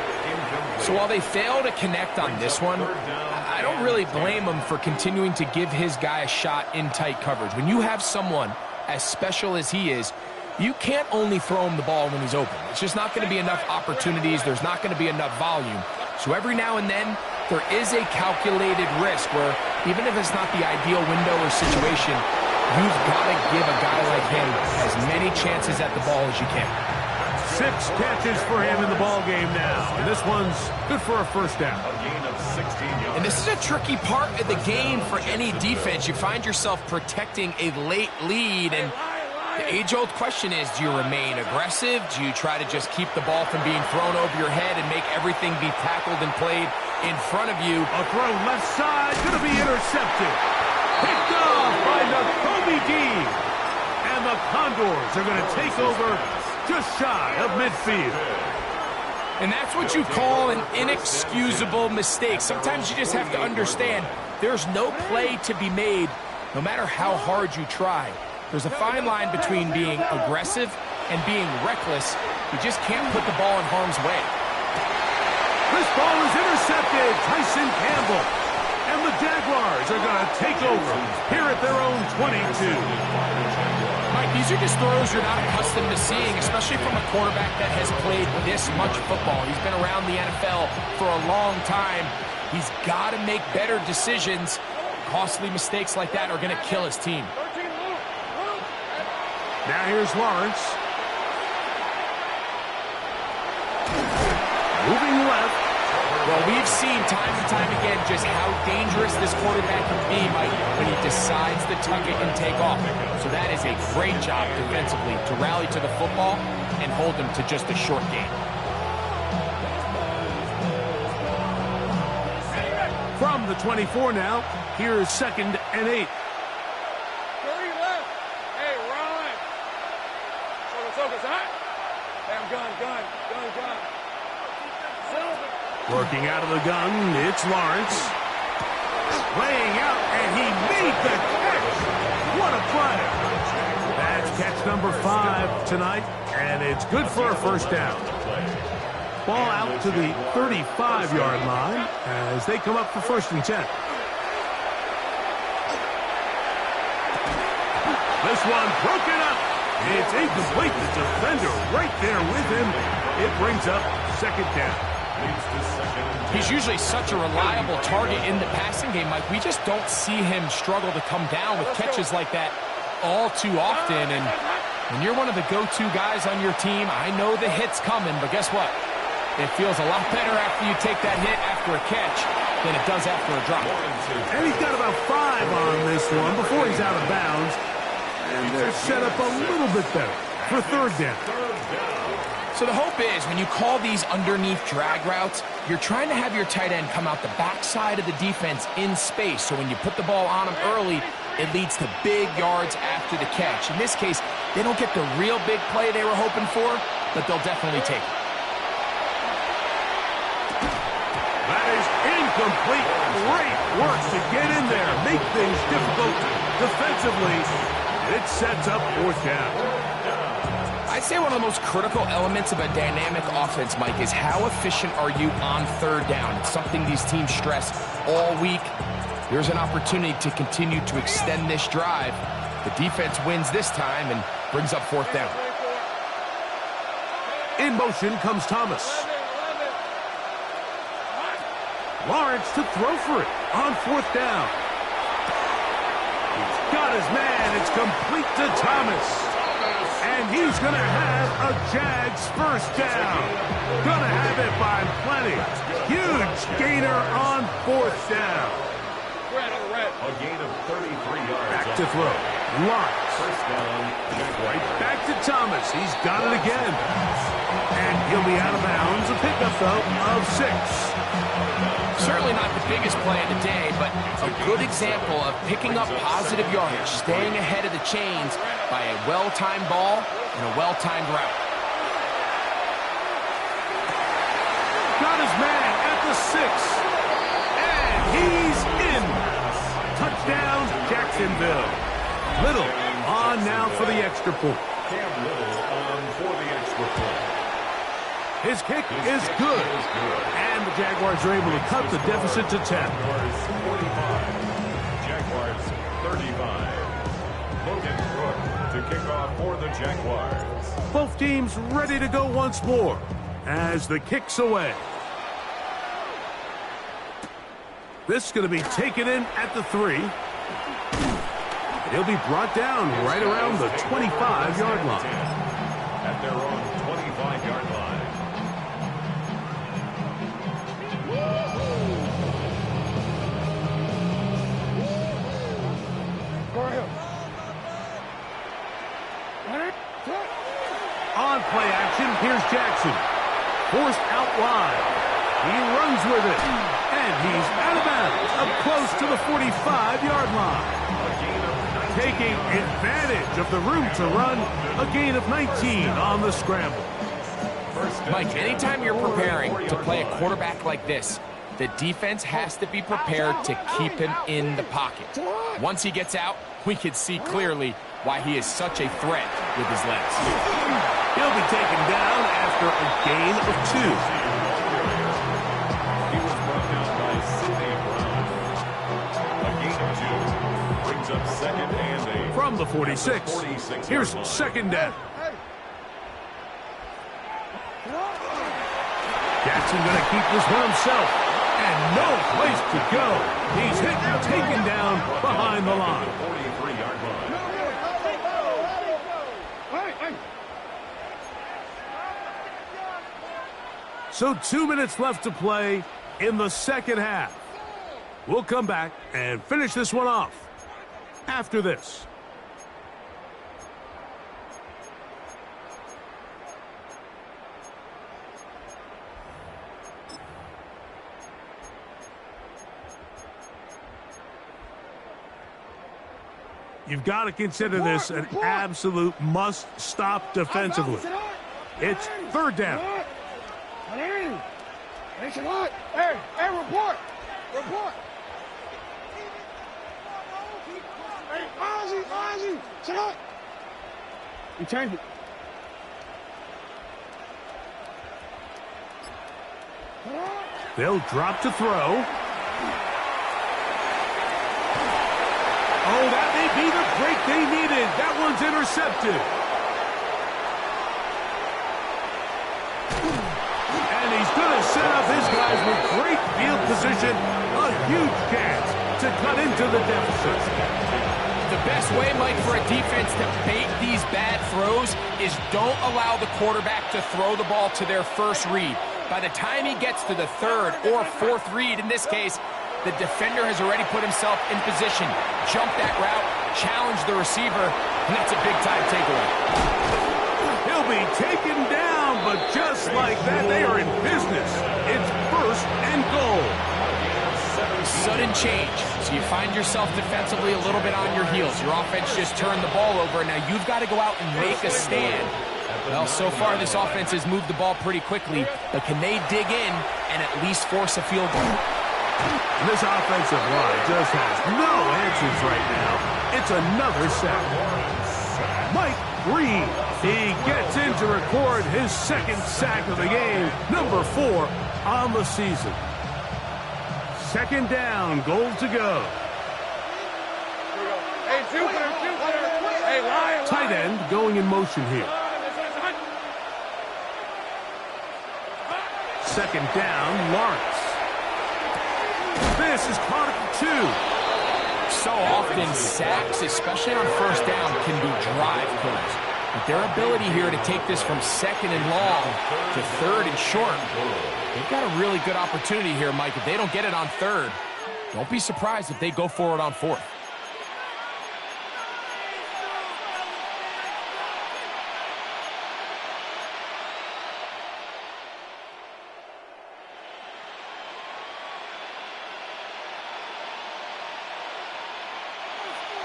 C: So while they fail to connect on this one, I don't really blame him for continuing to give his guy a shot in tight coverage. When you have someone as special as he is, you can't only throw him the ball when he's open. It's just not going to be enough opportunities. There's not going to be enough volume. So every now and then, there is a calculated risk where even if it's not the ideal window or situation, you've got to give a guy like him as many chances at the ball as you can.
A: 6 catches for him in the ball game now. And this one's good for a 1st down.
B: A gain of 16 yards.
C: And this is a tricky part of the game for any defense. You find yourself protecting a late lead, and the age-old question is, do you remain aggressive? Do you try to just keep the ball from being thrown over your head and make everything be tackled and played in front of you?
A: A throw left side, going to be intercepted. Picked off by Kobe D. And the Condors are going to take over just shy of midfield.
C: And that's what you call an inexcusable mistake. Sometimes you just have to understand there's no play to be made, no matter how hard you try. There's a fine line between being aggressive and being reckless. You just can't put the ball in harm's way.
A: This ball is intercepted. Tyson Campbell. And the Jaguars are going to take over here at their own 22.
C: Mike, these are just throws you're not accustomed to seeing, especially from a quarterback that has played this much football. He's been around the NFL for a long time. He's got to make better decisions. Costly mistakes like that are going to kill his team.
A: Now here's Lawrence. Moving left.
C: Well, we've seen time and time again just how dangerous this quarterback can be, Mike, when he decides to tuck it and take off. So that is a great job defensively to rally to the football and hold him to just a short gain.
A: From the 24 now, here's 2nd and 8. Working out of the gun, it's Lawrence. Laying out, and he made the catch. What a play. That's catch number 5 tonight, and it's good for a 1st down. Ball out to the 35-yard line as they come up for 1st and 10. This one broken up. It's incomplete. The defender right there with him. It brings up 2nd down.
C: He's usually such a reliable target in the passing game, Mike. We just don't see him struggle to come down with catches like that all too often. And when you're one of the go-to guys on your team, I know the hit's coming, but guess what? It feels a lot better after you take that hit after a catch than it does after a drop.
A: And he's got about 5 on this one before he's out of bounds. And they're set up a little bit better for 3rd down.
C: So the hope is when you call these underneath drag routes, you're trying to have your tight end come out the backside of the defense in space. So when you put the ball on him early, it leads to big yards after the catch. In this case, they don't get the real big play they were hoping for, but they'll definitely take it.
A: That is Incomplete. Great work to get in there, make things difficult defensively. It sets up fourth down.
C: I'd say one of the most critical elements of a dynamic offense, Mike, is how efficient are you on third down? It's something these teams stress all week. Here's an opportunity to continue to extend this drive. The defense wins this time and brings up fourth down.
A: In motion comes Thomas. Lawrence to throw for it on fourth down. He's got his man. It's complete to Thomas. And he's going to have a Jags first down. Going to have it by plenty. Huge gainer on fourth down.
B: A gain of 33 yards.
A: Back to throw. Lawrence.
B: First down.
A: Right back to Thomas. He's got it again. And he'll be out of bounds. A pickup, though, of 6.
C: Certainly not the biggest play of the day, but a good example of picking up positive yardage, staying ahead of the chains by a well-timed ball and a well-timed route.
A: Got his man at the 6. And he's in. Touchdown, Jacksonville. Little on now for the extra point.
B: Cam Little on for the extra point.
A: His kick is good. And the Jaguars are able to cut the deficit to 10.
B: Jaguars 45. Jaguars 35. Logan Cook to kick off for the Jaguars.
A: Both teams ready to go once more as the kick's away. This is going to be taken in at the 3. He'll be brought down right around the 25-yard line.
B: At their own 25-yard line.
A: On play action, here's Jackson. Forced out wide. He runs with it. And he's out of bounds, up close to the 45-yard line. Taking advantage of the room to run, a gain of 19 on the scramble.
C: Mike, anytime you're preparing to play a quarterback like this, the defense has to be prepared to keep him in the pocket. Once he gets out, we can see clearly why he is such a threat with his legs.
A: He'll be taken down after a gain of 2.
B: He was brought down by Sidney Brown. A gain of 2 brings up second and 8.
A: From the 46, here's second down. Jackson going to keep this one himself. And no place to go. He's hit and taken down behind the line.
B: 43-yard line.
A: So 2 minutes left to play in the second half. We'll come back and finish this one off after this. You've got to consider this an absolute must-stop defensively. It's third down.
D: Hey, report! Hey, Ozzy, sit up! You change it.
A: They'll drop to throw. Oh, that may be the break they needed. That one's intercepted. And he's going to set up his guys with great field position. A huge chance to cut into the deficit.
C: The best way, Mike, for a defense to bait these bad throws is don't allow the quarterback to throw the ball to their first read. By the time he gets to the third or fourth read, in this case, the defender has already put himself in position. Jump that route, challenge the receiver, and that's a big-time takeaway.
A: He'll be taken down, but just like that, they are in business. It's first and goal.
C: Sudden change. So you find yourself defensively a little bit on your heels. Your offense just turned the ball over. Now you've got to go out and make a stand. Well, so far this offense has moved the ball pretty quickly, but can they dig in and at least force a field goal?
A: And this offensive line just has no answers right now. It's another sack. Mike Reed, he gets in to record his second sack of the game, number 4 on the season. Second down, goal to go.
D: Hey, Jupiter. Hey, Lion.
A: Tight end going in motion here. Second down, Lawrence. This is caught at the 2.
C: So often, sacks, especially on first down, can be drive killers. But their ability here to take this from second and long to third and short, they've got a really good opportunity here, Mike. If they don't get it on third, don't be surprised if they go for it on fourth.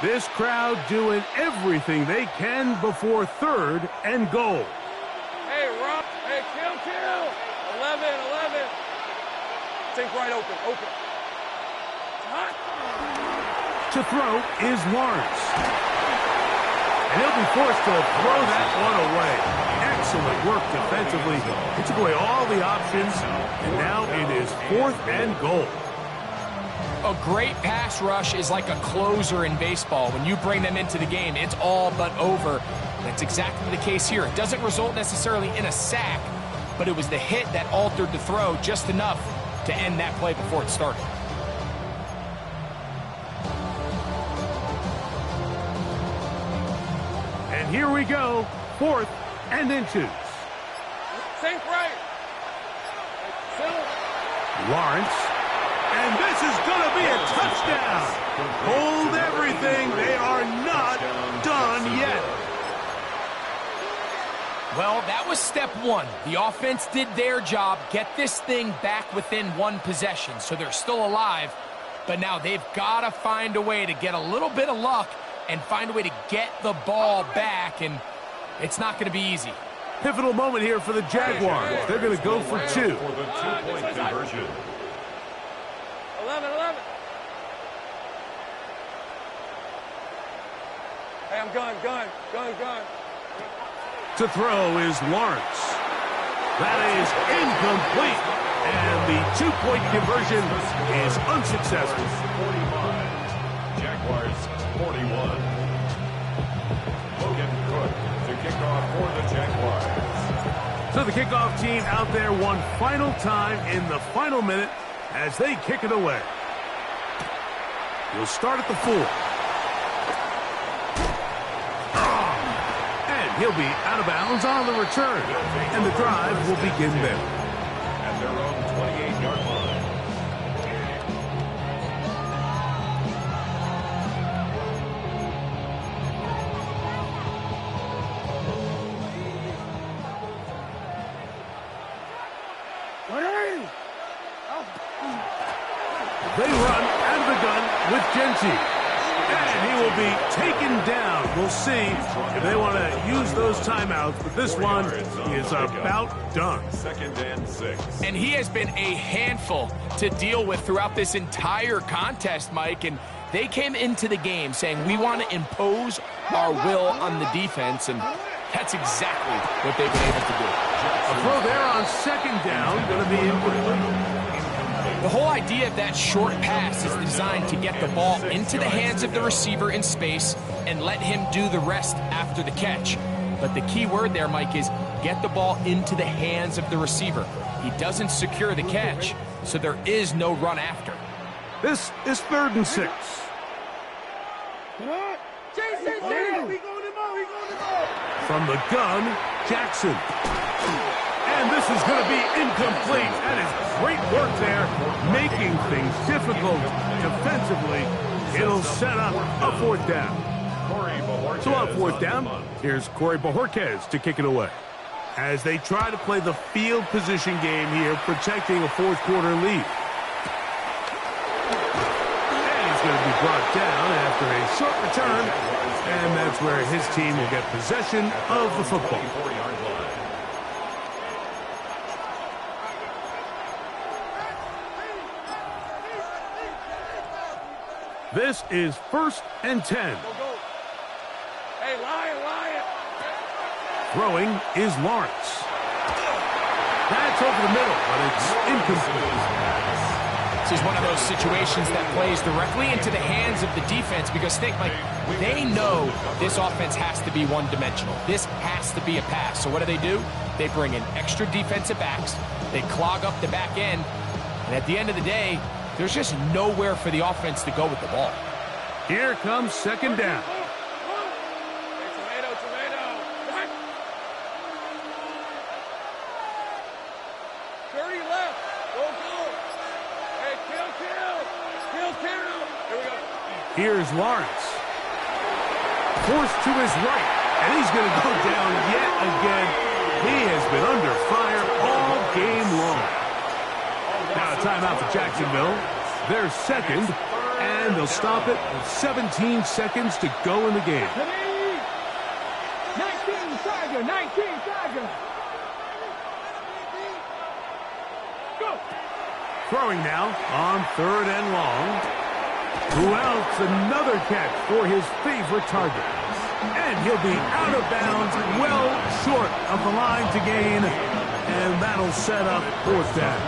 A: This crowd doing everything they can before third and goal.
D: Hey, Rob. Hey, kill. 11. Think right open. Hot.
A: To throw is Lawrence. And he'll be forced to throw that one away. Excellent work defensively. He took away all the options, and now it is 4th and goal.
C: A great pass rush is like a closer in baseball. When you bring them into the game, it's all but over. That's exactly the case here. It doesn't result necessarily in a sack, but it was the hit that altered the throw just enough to end that play before it started.
A: And here we go, 4th and inches.
D: Think right.
A: Lawrence. And this is going to be a touchdown. Hold everything. They are not done yet.
C: Well, that was step 1. The offense did their job, get this thing back within 1 possession, so they're still alive. But now they've got to find a way to get a little bit of luck and find a way to get the ball back, and it's not going to be easy.
A: Pivotal moment here for the Jaguars. They're going to go for 2.
B: For the 2-point conversion.
D: 11. Hey, I'm gun.
A: To throw is Lawrence. That is incomplete. And the 2-point conversion is unsuccessful.
B: 45. Jaguars 41. Logan Cook to kick off for the Jaguars.
A: So the kickoff team out there one final time in the final minute as they kick it away. He'll start at the 4. And he'll be out of bounds on the return. And the drive will begin there.
B: At their own 28-yard line.
A: They run out of the gun with Genty. And he will be taken down. We'll see if they want to use those timeouts, but this one is about done.
B: 2nd and 6.
C: And he has been a handful to deal with throughout this entire contest, Mike. And they came into the game saying, we want to impose our will on the defense. And that's exactly what they've been able to do.
A: A throw there on 2nd down, going to be incomplete.
C: The whole idea of that short pass is designed to get the ball into the hands of the receiver in space and let him do the rest after the catch. But the key word there, Mike, is get the ball into the hands of the receiver. He doesn't secure the catch, so there is no run after.
A: This is 3rd and 6. From the gun, Jackson. And this is going to be incomplete. That is great work there, making things difficult defensively. It'll set up a 4th down. So on 4th down, here's Corey Bojorquez to kick it away. As they try to play the field position game here, protecting a 4th quarter lead. And he's going to be brought down after a short return. And that's where his team will get possession of the football. This is 1st and 10.
D: Go, go. Hey, Lion.
A: Throwing is Lawrence. That's over the middle, but it's incomplete.
C: This is one of those situations that plays directly into the hands of the defense because think, like, they know this offense has to be one-dimensional. This has to be a pass. So what do? They bring in extra defensive backs. They clog up the back end. And at the end of the day, there's just nowhere for the offense to go with the ball.
A: Here comes 2nd down.
D: Hey, tomato. Right. 30 left. Go. Hey, kill. Here we go.
A: Here's Lawrence. Forced to his right, and he's going to go down yet again. He has been under fire all game long. Now a timeout for Jacksonville. They're 2nd, and they'll stop it with 17 seconds to go in the game.
D: 19 Tiger. Go.
A: Throwing now on 3rd and long. Who else? Another catch for his favorite target. And he'll be out of bounds, well short of the line to gain. And that'll set up 4th down.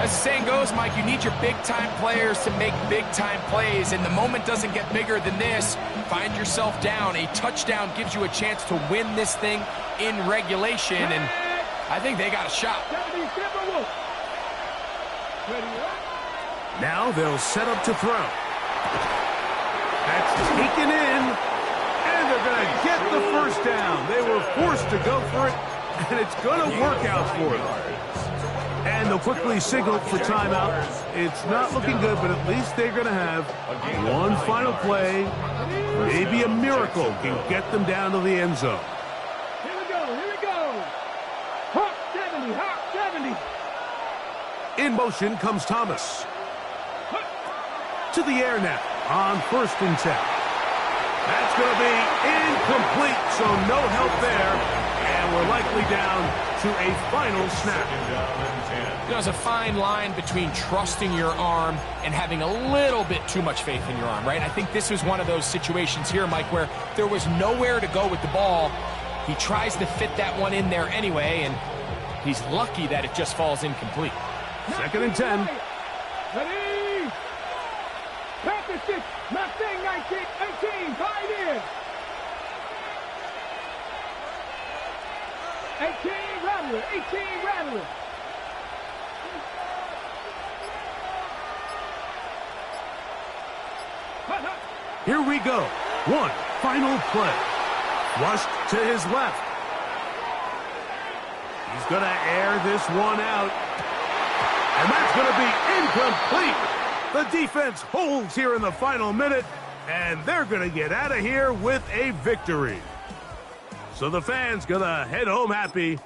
C: As the saying goes, Mike, you need your big-time players to make big-time plays, and the moment doesn't get bigger than this. Find yourself down. A touchdown gives you a chance to win this thing in regulation, and I think they got a shot.
A: Now they'll set up to throw. That's taken in, and they're going to get the 1st down. They were forced to go for it, and it's going to work out for them. And they'll quickly signal for timeout. It's not looking good, but at least they're going to have one final play. Maybe a miracle can get them down to the end zone.
D: Here we go. Hawk 70.
A: In motion comes Thomas. To the air now on 1st and 10. That's going to be incomplete, so no help there. And we're likely down to a final snap.
C: There's a fine line between trusting your arm and having a little bit too much faith in your arm, right? I think this was one of those situations here, Mike, where there was nowhere to go with the ball. He tries to fit that one in there anyway, and he's lucky that it just falls incomplete.
A: 2nd and 10.
D: Ready? Practice this. Mustang 19, 18, tied in. 18 Rattler.
A: Here we go. One final play. Flushed to his left. He's going to air this one out. And that's going to be incomplete. The defense holds here in the final minute, and they're going to get out of here with a victory. So the fans going to head home happy